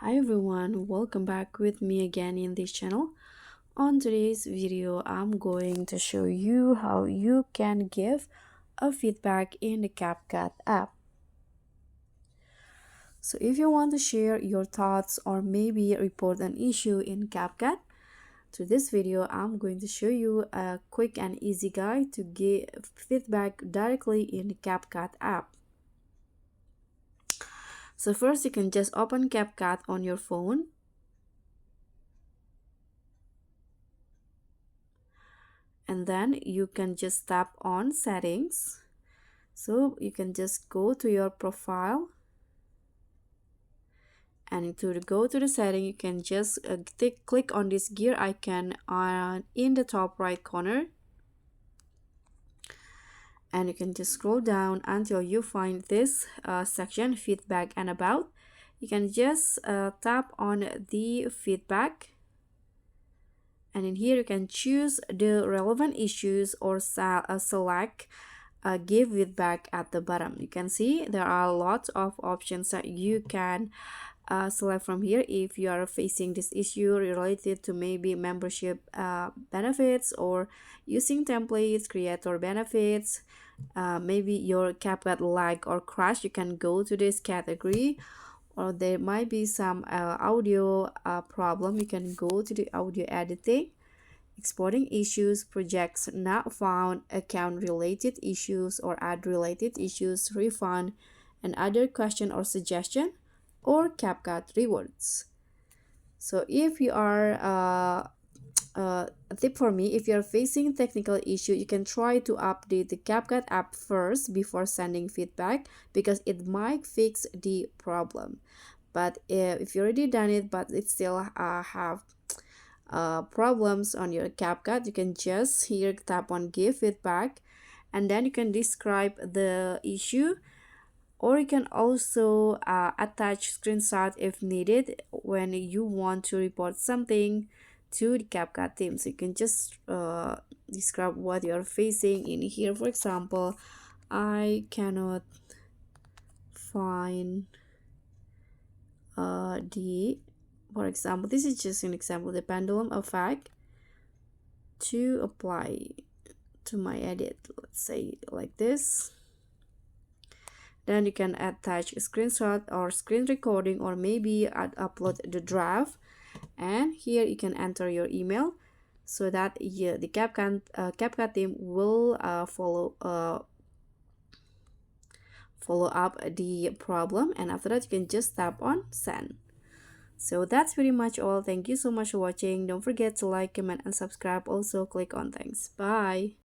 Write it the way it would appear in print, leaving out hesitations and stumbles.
Hi everyone, welcome back with me again in this channel. On today's video, I'm going to show you how you can give a feedback in the Capcut app. So if you want to share your thoughts or maybe report an issue in Capcut, to this video, I'm going to show you a quick and easy guide to give feedback directly in the Capcut app. So first, you can just open Capcut on your phone. And then you can just tap on settings. So you can just go to your profile, and to go to the setting, you can just click on this gear icon in the top right corner, and you can just scroll down until you find this section, feedback and about. You can just tap on the feedback, and in here you can choose the relevant issues or select give feedback at the bottom. You can see there are lots of options that you can select from here if you are facing this issue related to maybe membership benefits or using templates, creator benefits, maybe your CapCut lag or crash. You can go to this category, or there might be some audio problem. You can go to the audio editing, exporting issues, projects not found, account related issues or ad related issues, refund, and other question or suggestion, or CapCut rewards. So if you are a tip for me, if you're facing technical issue, you can try to update the CapCut app first before sending feedback, because it might fix the problem. But if you already done it but it still have problems on your CapCut, you can just here tap on give feedback, and then you can describe the issue, or you can also attach screenshot if needed when you want to report something to the CapCut team. So you can just describe what you're facing in here. For example, I cannot find for example, this is just an example, the pendulum effect to apply to my edit, let's say like this. Then you can attach a screenshot or screen recording, or maybe upload the draft, and here you can enter your email so that the CapCut team will follow up the problem, and after that you can just tap on send. So that's pretty much all. Thank you so much for watching. Don't forget to like, comment and subscribe. Also click on thanks. Bye.